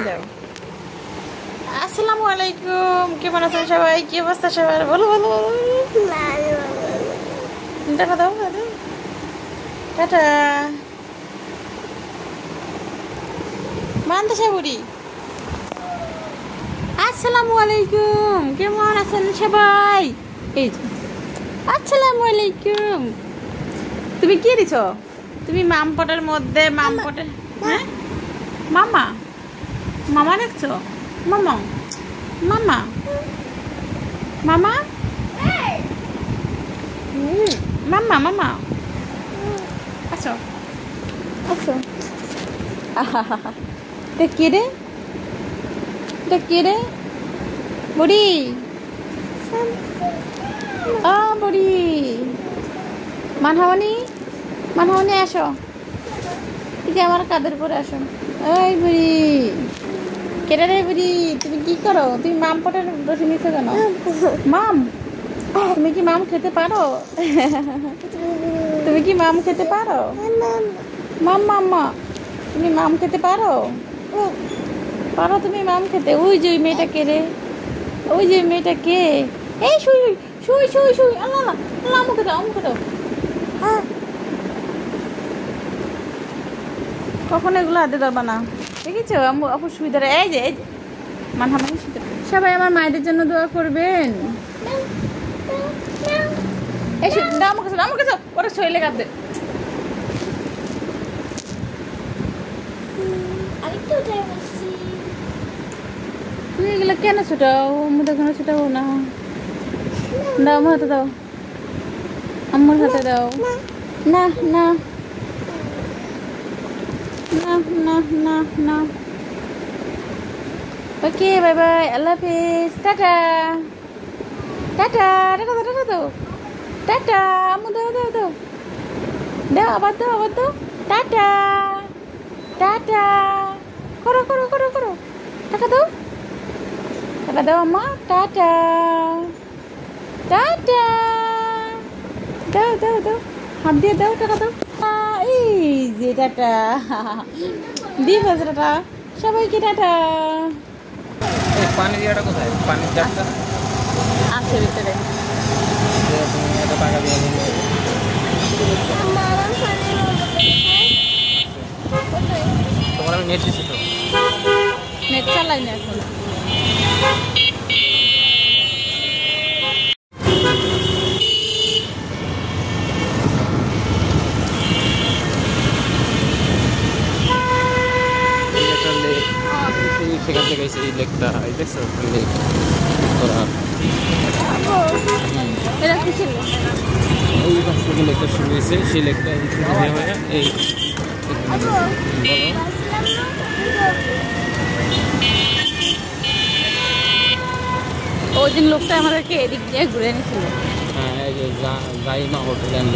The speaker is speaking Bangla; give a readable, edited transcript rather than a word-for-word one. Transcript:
দাও। আসসালামু আলাইকুম, কেমন আছেন সবাই? কি অবস্থা সবার? বলো বলো বলো। টাটা দাও, টাটা। মানতে বুড়ি। আসসালামু আলাইকুম, কেমন আছেন সবাই? এই যে আসসালামু আলাইকুম। তুমি কি দিছ? তুমি মামপটের মধ্যে মামপটে, হ্যাঁ মামা মামা দেখছো? মামা মামা মামা মামা মামা আসো আসো। কে রে? কে রে? বুড়ি বুড়ি মানহামনি মানহামনি আসো, এই যে আমার কাদের পরে আসো। ওই বুড়ি কেটে রে বুড়ি, তুমি কি করো? তুমি মাম পটের রসি নিচ্ছো কেন? মাম, তুমি কি মাম খেতে পারো? তুমি কি মাম খেতে পারো? মাম মাম্মা, তুমি মাম খেতে পারো? পারো তুমি মাম খেতে? ওই যে ওই মেয়েটা কে রে? ওই যে মেয়েটা কে? এই শুই শুই শুই শুই। আল্লাহ আল্লাহ আল্লাহ, মুখে দাও মুখে দাও। কখন এগুলো হাতে ধরবা না, দেখেছো? আপু শুই ধরে। এই যে মানহামানি শুই। সবাই আমার মায়েদের জন্য দোয়া করবেন। এই দাও আমাকে দাও, আমাকে দাও, ওরা শরীরে কাঁদবে। তুমি এগুলো কেন ছোটাও? আমাদের কোনো ছোটাবো না। দাও আমার হাতে দাও, আম্মুর হাতে দাও। না না না না না না। ওকে বাই বাই, আল্লাহ হাফিজ, টাটা টাটা। টাটা দাও টাটা দাও, টাটা। আম্মু দাও দাও দাও দাও, আবার দাও আবার দাও। টাটা টাটা করো করো করো করো। টাটা দাও, টাটা দাও আম্মা। টাটা টাটা দাও দাও দাও, হাত দিয়ে দাও, টাটা দাও। এই যে টাটা দিয়ে ফেলছে। টাটা সবাইকে, টাটা। পানি দিয়াটা কোথায়? পানির জারটা আছে ভিতরে। তুমি এত টাকা দিয়ে নিলে তোমার আমি নেট দিচ্ছি তো। নেট চালাই না এখন। সেখান থেকে এসে এই লেকটা, এই দেখছো লেক তোরা এটা কি ছিল? এই পাশ থেকে লেকটা শুরু হয়েছে, সেই লেকটা হয়ে এই বলো। ওই দিন লোকটা আমাদেরকে এদিক দিয়ে ঘুরে নিয়েছিল। হ্যাঁ, এই যে যাই মা হোটেল